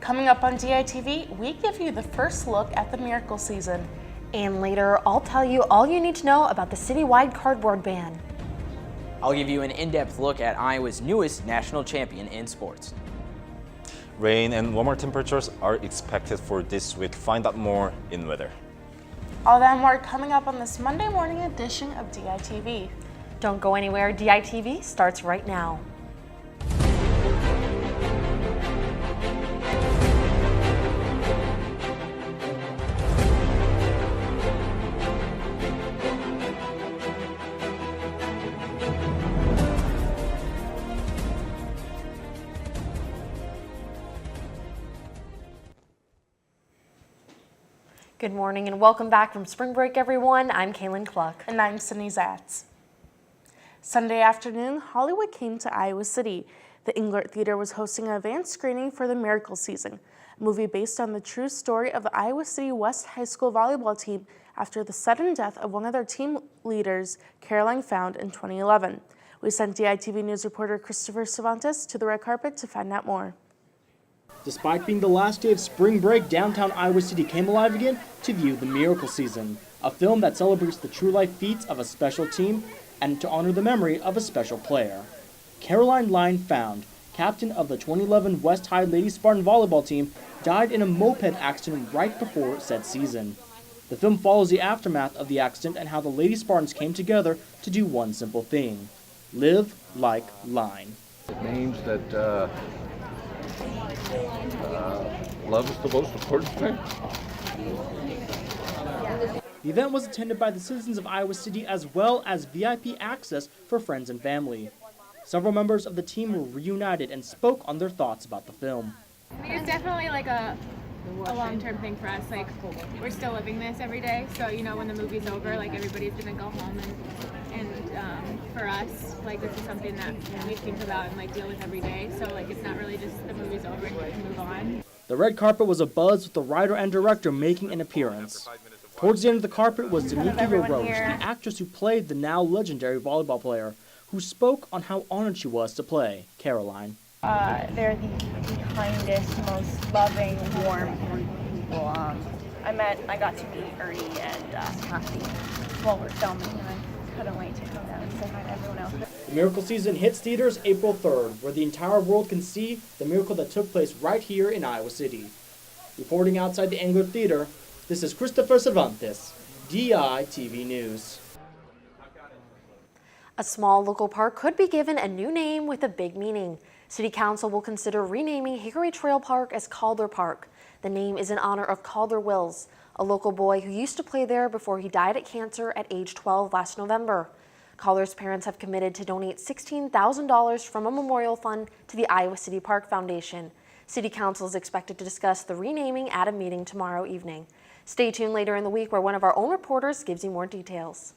Coming up on DITV, we give you the first look at the miracle season. And later, I'll tell you all you need to know about the citywide cardboard ban. I'll give you an in-depth look at Iowa's newest national champion in sports. Rain and warmer temperatures are expected for this week. Find out more in weather. All that and more coming up on this Monday morning edition of DITV. Don't go anywhere. DITV starts right now. Good morning and welcome back from spring break, everyone. I'm Kaylin Cluck. And I'm Sydney Zatz. Sunday afternoon, Hollywood came to Iowa City. The Englert Theater was hosting an advanced screening for The Miracle Season, a movie based on the true story of the Iowa City West High School volleyball team after the sudden death of one of their team leaders, Caroline Found, in 2011. We sent DITV News reporter Christopher Cervantes to the red carpet to find out more. Despite being the last day of spring break, downtown Iowa City came alive again to view The Miracle Season, a film that celebrates the true-life feats of a special team and to honor the memory of a special player. Caroline Lyon Found, captain of the 2011 West High Lady Spartan volleyball team, died in a moped accident right before said season. The film follows the aftermath of the accident and how the Lady Spartans came together to do one simple thing: live like Lyon. It means that love is the most important thing. The event was attended by the citizens of Iowa City as well as VIP access for friends and family. Several members of the team were reunited and spoke on their thoughts about the film. I think it's definitely like a long-term thing for us. Like, we're still living this every day, so you know when the movie's over, like everybody's gonna go home, and for us, like this is something that we think about and like deal with every day. So like it's not really just the movie's over and we can move on. The red carpet was abuzz with the writer and director making an appearance. Towards the end of the carpet was Demetria Roche, the actress who played the now legendary volleyball player, who spoke on how honored she was to play Caroline. They're the kindest, most loving, warm people. I got to meet Ernie and Kathy while we're filming, and I couldn't wait to come down and say hi to everyone else. The Miracle Season hits theaters April 3rd, where the entire world can see the miracle that took place right here in Iowa City. Reporting outside the Englert Theater, this is Christopher Cervantes, DITV News. A small local park could be given a new name with a big meaning. City Council will consider renaming Hickory Trail Park as Calder Park. The name is in honor of Calder Wills, a local boy who used to play there before he died of cancer at age 12 last November. Calder's parents have committed to donate $16,000 from a memorial fund to the Iowa City Park Foundation. City Council is expected to discuss the renaming at a meeting tomorrow evening. Stay tuned later in the week where one of our own reporters gives you more details.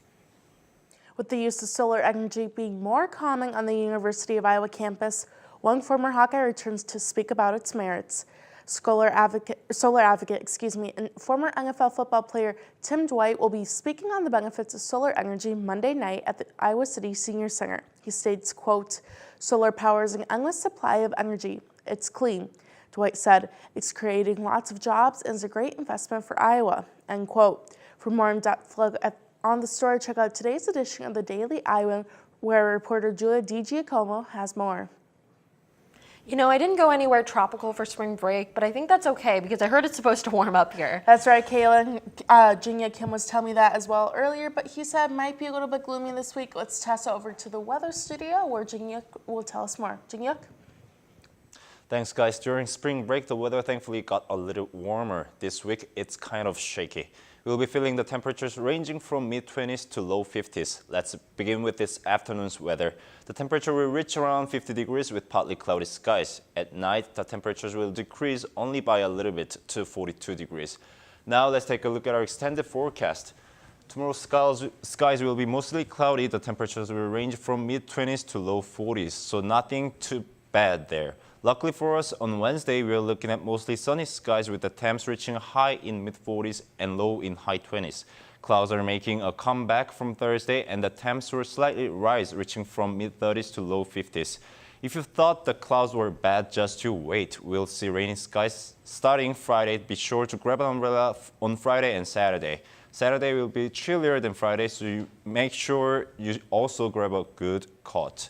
With the use of solar energy being more common on the University of Iowa campus, one former Hawkeye returns to speak about its merits. Solar advocate, and former NFL football player Tim Dwight will be speaking on the benefits of solar energy Monday night at the Iowa City Senior Center. He states, quote, "Solar powers an endless supply of energy. It's clean." Dwight said, "It's creating lots of jobs and is a great investment for Iowa," end quote. For more in-depth look on the story, check out today's edition of the Daily Iowan, where reporter Julia DiGiacomo has more. You know, I didn't go anywhere tropical for spring break, but I think that's okay because I heard it's supposed to warm up here. That's right, Kaylin. Jinya Kim was telling me that as well earlier, but he said it might be a little bit gloomy this week. Let's toss it over to the weather studio where Jinyuk will tell us more. Jinyuk? Thanks, guys. During spring break, the weather thankfully got a little warmer. This week, it's kind of shaky. We'll be feeling the temperatures ranging from mid-20s to low 50s. Let's begin with this afternoon's weather. The temperature will reach around 50 degrees with partly cloudy skies. At night, the temperatures will decrease only by a little bit to 42 degrees. Now let's take a look at our extended forecast. Tomorrow's skies will be mostly cloudy. The temperatures will range from mid-20s to low 40s, so nothing too bad there. Luckily for us, on Wednesday, we're looking at mostly sunny skies with the temps reaching high in mid-40s and low in high 20s. Clouds are making a comeback from Thursday, and the temps will slightly rise, reaching from mid-30s to low 50s. If you thought the clouds were bad, just you wait. We'll see rainy skies starting Friday. Be sure to grab an umbrella on Friday and Saturday. Saturday will be chillier than Friday, so you make sure you also grab a good coat.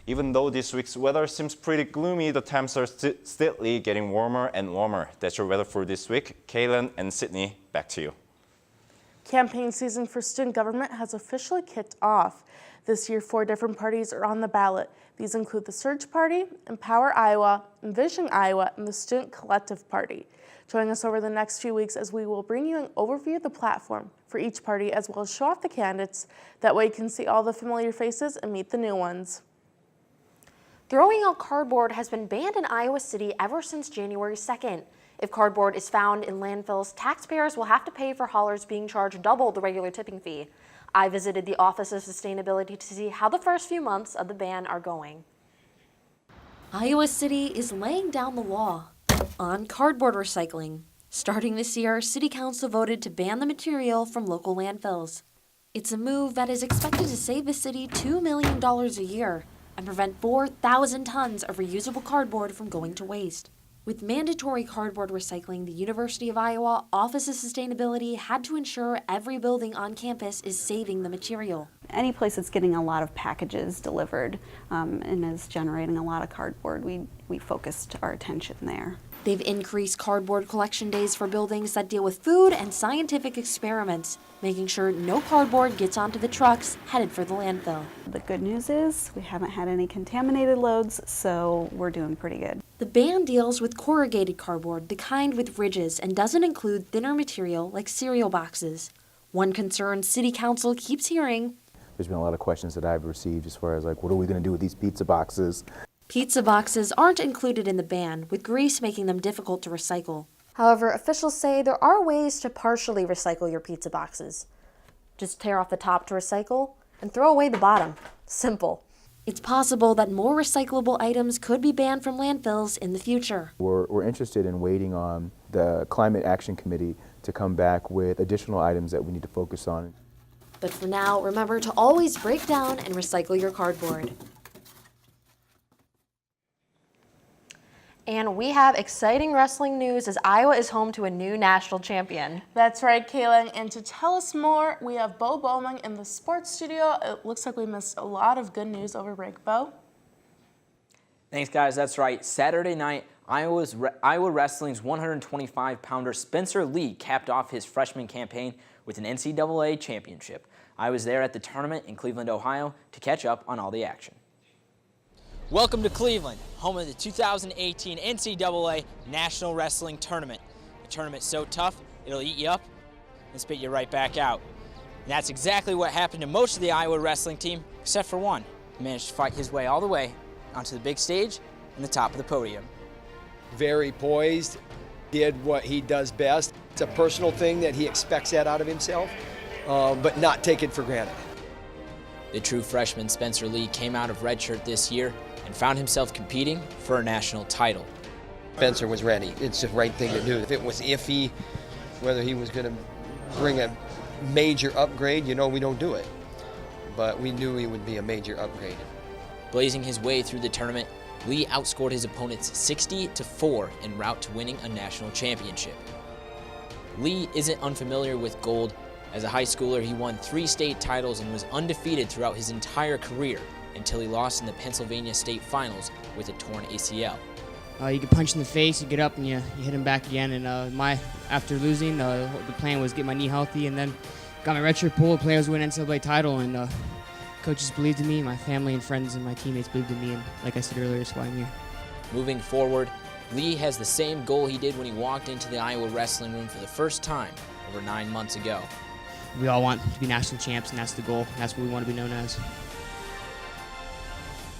Even though this week's weather seems pretty gloomy, the temps are steadily getting warmer and warmer. That's your weather for this week. Kaylin and Sydney, back to you. Campaign season for student government has officially kicked off. This year, 4 different parties are on the ballot. These include the Surge Party, Empower Iowa, Envision Iowa, and the Student Collective Party. Join us over the next few weeks as we will bring you an overview of the platform for each party as well as show off the candidates. That way you can see all the familiar faces and meet the new ones. Throwing out cardboard has been banned in Iowa City ever since January 2nd. If cardboard is found in landfills, taxpayers will have to pay for haulers being charged double the regular tipping fee. I visited the Office of Sustainability to see how the first few months of the ban are going. Iowa City is laying down the law on cardboard recycling. Starting this year, City Council voted to ban the material from local landfills. It's a move that is expected to save the city $2 million a year and prevent 4,000 tons of reusable cardboard from going to waste. With mandatory cardboard recycling, the University of Iowa Office of Sustainability had to ensure every building on campus is saving the material. Any place that's getting a lot of packages delivered and is generating a lot of cardboard, we focused our attention there. They've increased cardboard collection days for buildings that deal with food and scientific experiments, making sure no cardboard gets onto the trucks headed for the landfill. The good news is we haven't had any contaminated loads, so we're doing pretty good. The ban deals with corrugated cardboard, the kind with ridges, and doesn't include thinner material like cereal boxes. One concern City Council keeps hearing: there's been a lot of questions that I've received as far as like, what are we going to do with these pizza boxes? Pizza boxes aren't included in the ban, with grease making them difficult to recycle. However, officials say there are ways to partially recycle your pizza boxes. Just tear off the top to recycle and throw away the bottom. Simple. It's possible that more recyclable items could be banned from landfills in the future. We're interested in waiting on the Climate Action Committee to come back with additional items that we need to focus on. But for now, remember to always break down and recycle your cardboard. And we have exciting wrestling news as Iowa is home to a new national champion. That's right, Kaylin. And to tell us more, we have Bo Bowman in the sports studio. It looks like we missed a lot of good news over break. Bo? Thanks, guys. That's right. Saturday night, Iowa Wrestling's 125-pounder Spencer Lee capped off his freshman campaign with an NCAA championship. I was there at the tournament in Cleveland, Ohio, to catch up on all the action. Welcome to Cleveland, home of the 2018 NCAA National Wrestling Tournament. The tournament's so tough, it'll eat you up and spit you right back out. And that's exactly what happened to most of the Iowa wrestling team, except for one, who managed to fight his way all the way onto the big stage and the top of the podium. Very poised, did what he does best. It's a personal thing that he expects that out of himself, but not take it for granted. The true freshman Spencer Lee came out of redshirt this year and found himself competing for a national title. Spencer was ready. It's the right thing to do. If it was iffy, whether he was going to bring a major upgrade, we don't do it. But we knew he would be a major upgrade. Blazing his way through the tournament, Lee outscored his opponents 60-4 en route to winning a national championship. Lee isn't unfamiliar with gold. As a high schooler, he won 3 state titles and was undefeated throughout his entire career until he lost in the Pennsylvania State Finals with a torn ACL. You get punched in the face, you get up and you hit him back again. And after losing, the plan was get my knee healthy and then got my redshirt pulled, players win NCAA title, and coaches believed in me, my family and friends and my teammates believed in me, and like I said earlier, that's why I'm here. Moving forward, Lee has the same goal he did when he walked into the Iowa wrestling room for the first time over 9 months ago. We all want to be national champs, and that's the goal. That's what we want to be known as.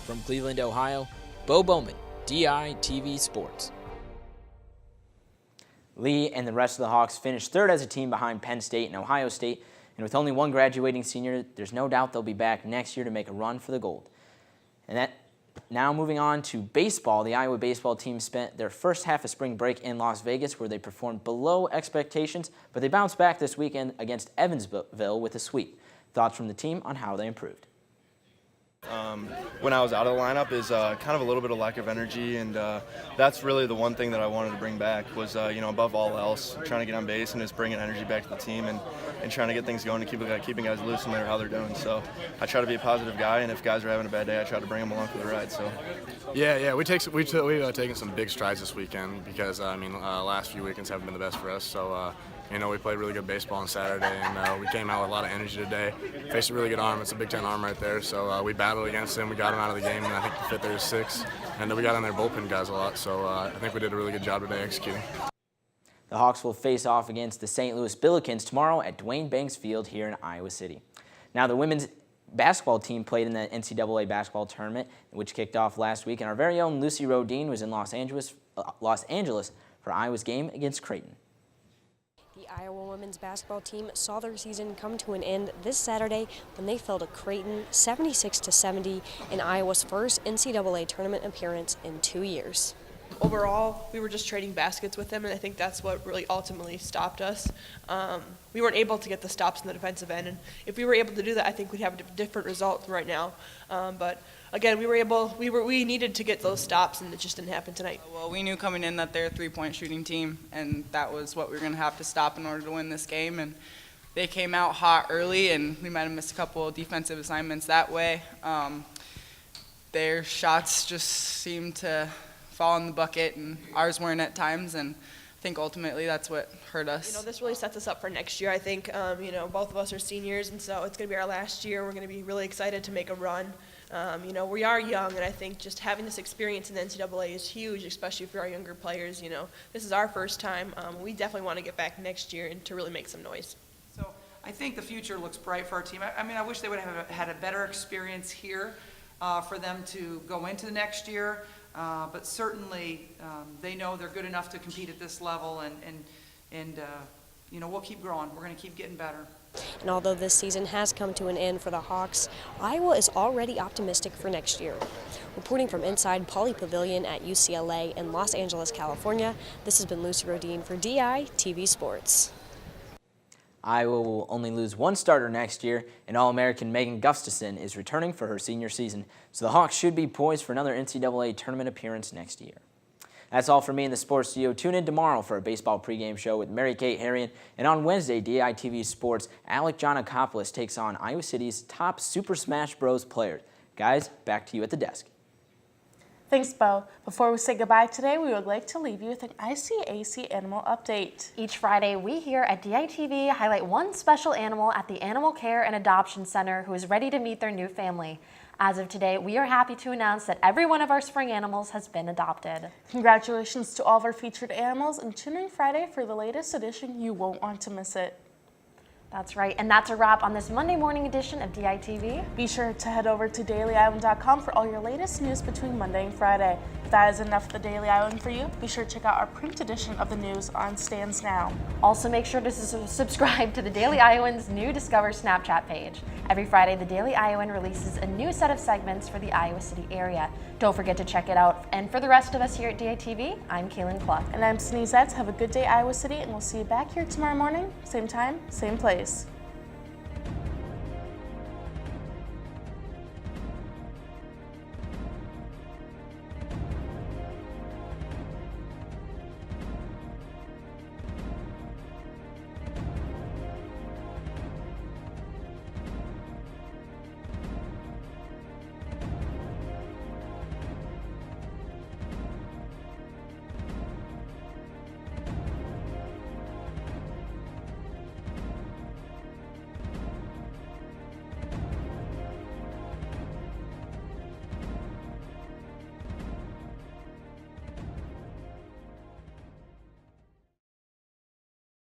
From Cleveland, Ohio, Bo Bowman, DITV Sports. Lee and the rest of the Hawks finished third as a team behind Penn State and Ohio State, and with only one graduating senior, there's no doubt they'll be back next year to make a run for the gold. Now moving on to baseball, the Iowa baseball team spent their first half of spring break in Las Vegas, where they performed below expectations, but they bounced back this weekend against Evansville with a sweep. Thoughts from the team on how they improved. When I was out of the lineup is kind of a little bit of lack of energy, and that's really the one thing that I wanted to bring back was, above all else, trying to get on base and just bringing energy back to the team and trying to get things going and keeping guys loose no matter how they're doing. So I try to be a positive guy, and if guys are having a bad day, I try to bring them along for the ride. So we've taken some big strides this weekend because last few weekends haven't been the best for us. So we played really good baseball on Saturday, and we came out with a lot of energy today. Faced a really good arm. It's a Big Ten arm right there. So we battled against him. We got him out of the game, and I think the fifth there is 6. And we got on their bullpen guys a lot. So I think we did a really good job today executing. The Hawks will face off against the St. Louis Billikens tomorrow at Dwayne Banks Field here in Iowa City. Now, the women's basketball team played in the NCAA basketball tournament, which kicked off last week, and our very own Lucy Rodine was in Los Angeles for Iowa's game against Creighton. The Iowa women's basketball team saw their season come to an end this Saturday when they fell to Creighton 76-70 in Iowa's first NCAA tournament appearance in 2 years. Overall, we were just trading baskets with them, and I think that's what really ultimately stopped us. We weren't able to get the stops in the defensive end, and if we were able to do that, I think we'd have a different result right now. But again, we needed to get those stops, and it just didn't happen tonight. Well, we knew coming in that they're a three-point shooting team, and that was what we were going to have to stop in order to win this game. And they came out hot early, and we might have missed a couple of defensive assignments that way. Their shots just seemed to fall in the bucket, and ours weren't at times, and I think ultimately that's what hurt us. This really sets us up for next year. I think, both of us are seniors, and so it's going to be our last year. We're going to be really excited to make a run. We are young, and I think just having this experience in the NCAA is huge, especially for our younger players. This is our first time. We definitely want to get back next year and to really make some noise. So I think the future looks bright for our team. I wish they would have had a better experience here for them to go into the next year. But certainly they know they're good enough to compete at this level, and we'll keep growing. We're going to keep getting better. And although this season has come to an end for the Hawks, Iowa is already optimistic for next year. Reporting from inside Pauley Pavilion at UCLA in Los Angeles, California, this has been Lucy Rodine for DITV Sports. Iowa will only lose one starter next year, and All-American Megan Gustafson is returning for her senior season, so the Hawks should be poised for another NCAA tournament appearance next year. That's all for me in the sports studio. Tune in tomorrow for a baseball pregame show with Mary Kate Harrion, and on Wednesday, DITV Sports, Alec Giannakopoulos takes on Iowa City's top Super Smash Bros. Players. Guys, back to you at the desk. Thanks, Bo. Before we say goodbye today, we would like to leave you with an ICAC animal update. Each Friday, we here at DITV highlight one special animal at the Animal Care and Adoption Center who is ready to meet their new family. As of today, we are happy to announce that every one of our spring animals has been adopted. Congratulations to all of our featured animals, and tune in Friday for the latest edition. You won't want to miss it. That's right, and that's a wrap on this Monday morning edition of DITV. Be sure to head over to dailyisland.com for all your latest news between Monday and Friday. If that is enough of the Daily Island for you, be sure to check out our print edition of the news on Stands Now. Also, make sure to subscribe to the Daily Iowans' new Discover Snapchat page. Every Friday, the Daily Iowan releases a new set of segments for the Iowa City area. Don't forget to check it out. And for the rest of us here at DITV, I'm Kaylin Cluck. And I'm Sneeze Zetz. Have a good day, Iowa City, and we'll see you back here tomorrow morning, same time, same place.